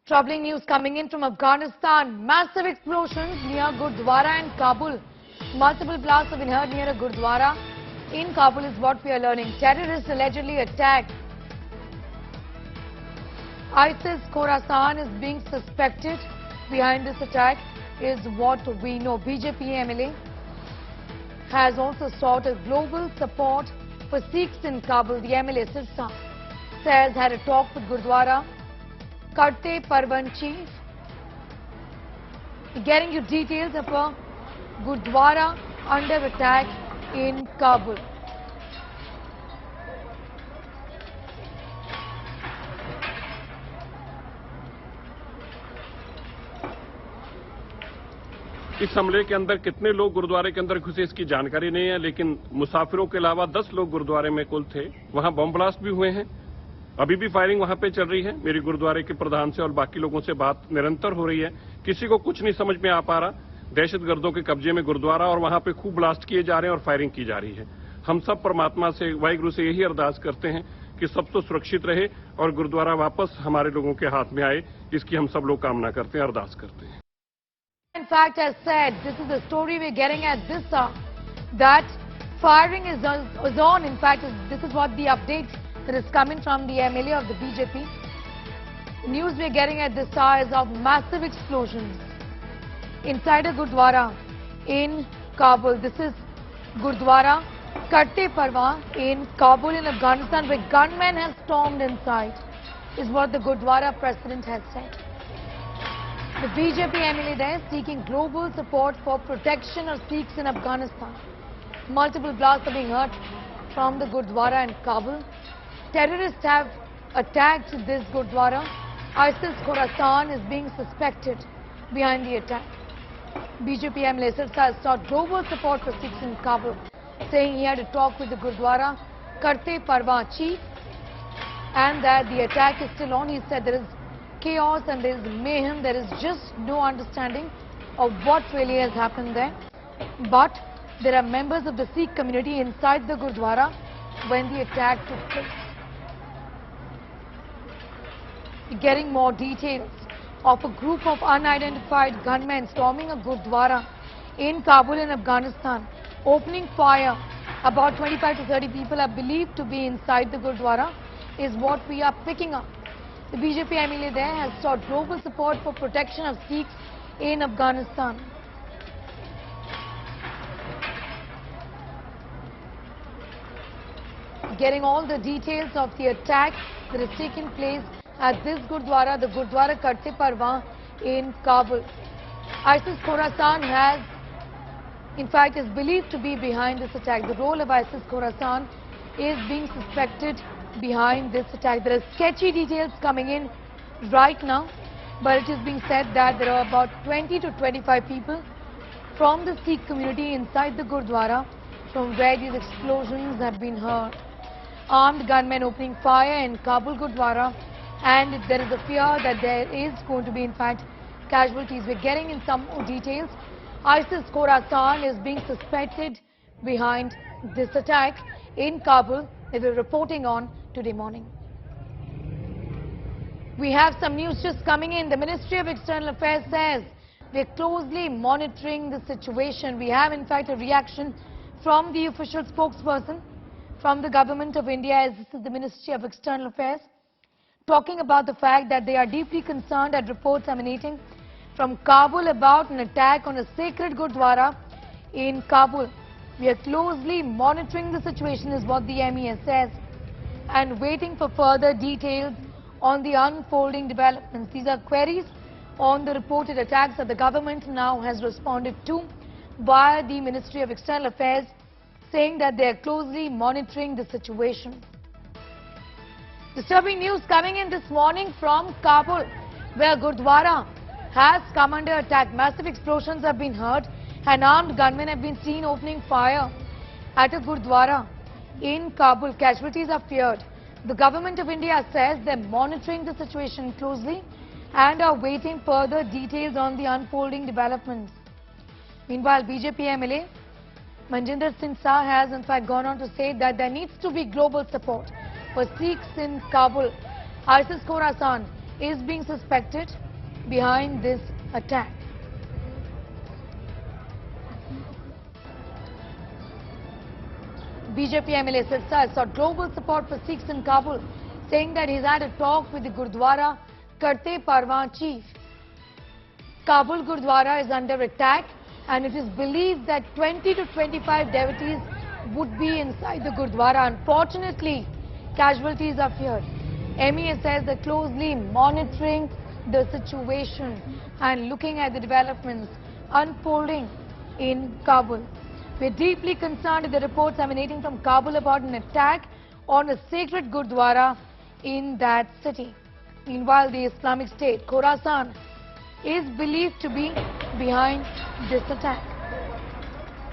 Troubling news coming in from Afghanistan. Massive explosions near Gurdwara in Kabul. Multiple blasts have been heard near a Gurdwara in Kabul is what we are learning. Terrorists allegedly attacked. ISIS Khorasan is being suspected behind this attack is what we know. BJP MLA has also sought a global support for Sikhs in Kabul. The MLA Sirsa says had a talk with Gurdwara Karte Parvan chief. Getting you details of a Gurdwara under attack in Kabul. इस हमले के अंदर कितने लोग गुरुद्वारे के अंदर घुसे इसकी जानकारी नहीं है, लेकिन मुसाफिरों के अलावा 10 लोग गुरुद्वारे में कुल थे। वहां बम ब्लास्ट भी हुए हैं। अभी भी फायरिंग वहां पे चल रही है। मेरी गुरुद्वारे के प्रधान से और बाकी लोगों से बात निरंतर हो रही है। किसी को कुछ नहीं समझ में आ पा रहा। दहशतगर्दों के कब्जे में गुरुद्वारा और वहां पे खूब ब्लास्ट किए जा रहे हैं और फायरिंग की जा रही है। हम सब परमात्मा से, वाहिगुरु से यही अरदास करते हैं कि सब तो सुरक्षित रहे और गुरुद्वारा वापस हमारे लोगों के हाथ में आए, इसकी हम सब लोग कामना करते हैं, अरदास करते हैं। In fact, as said, this is the story we're getting at this hour, that firing is on. In fact, this is what the update that is coming from the MLA of the BJP. The news we're getting at this hour is of massive explosions inside a Gurdwara in Kabul. This is Gurdwara Karte Parwa in Kabul in Afghanistan, where gunmen have stormed inside, is what the Gurdwara president has said. The BJP MLA there seeking global support for protection of Sikhs in Afghanistan. Multiple blasts are being heard from the Gurdwara in Kabul. Terrorists have attacked this Gurdwara. ISIS Khorasan is being suspected behind the attack. BJP MLA Sirsa has sought global support for Sikhs in Kabul, saying he had a talk with the Gurdwara Karte Parwa chief and that the attack is still on. He said there is chaos and there is mayhem. There is just no understanding of what really has happened there. But there are members of the Sikh community inside the Gurdwara when the attack took place. Getting more details of a group of unidentified gunmen storming a Gurdwara in Kabul in Afghanistan, opening fire. About 25 to 30 people are believed to be inside the Gurdwara is what we are picking up. The BJP MLA there has sought global support for protection of Sikhs in Afghanistan. Getting all the details of the attack that has taken place at this Gurdwara, the Gurdwara Karte Parwa in Kabul. ISIS Khorasan has, in fact, is believed to be behind this attack. The role of ISIS Khorasan is being suspected behind this attack. There are sketchy details coming in right now, but it is being said that there are about 20 to 25 people from the Sikh community inside the Gurdwara from where these explosions have been heard. Armed gunmen opening fire in Kabul Gurdwara, and there is a fear that there is going to be in fact casualties. We're getting in some more details. ISIS Khorasan is being suspected behind this attack in Kabul. They were reporting on today morning. We have some news just coming in. The Ministry of External Affairs says we are closely monitoring the situation. We have in fact a reaction from the official spokesperson from the Government of India, as this is the Ministry of External Affairs, talking about the fact that they are deeply concerned at reports emanating from Kabul about an attack on a sacred Gurdwara in Kabul. We are closely monitoring the situation is what the MES says and waiting for further details on the unfolding developments. These are queries on the reported attacks that the government now has responded to via the Ministry of External Affairs, saying that they are closely monitoring the situation. Disturbing news coming in this morning from Kabul, where Gurdwara has come under attack. Massive explosions have been heard and armed gunmen have been seen opening fire at a Gurdwara in Kabul. Casualties are feared. The Government of India says they're monitoring the situation closely and are waiting further details on the unfolding developments. Meanwhile, BJP MLA Manjinder Singh Saha has in fact gone on to say that there needs to be global support for Sikhs in Kabul. ISIS Khorasan is being suspected behind this attack. BJP MLA Sirsa sought global support for Sikhs in Kabul, saying that he's had a talk with the Gurdwara Karte Parwan chief. Kabul Gurdwara is under attack and it is believed that 20 to 25 devotees would be inside the Gurdwara. Unfortunately, casualties are feared. MEA says they're closely monitoring the situation and looking at the developments unfolding in Kabul. We're deeply concerned at the reports emanating from Kabul about an attack on a sacred Gurdwara in that city. Meanwhile, the Islamic State, Khorasan, is believed to be behind this attack.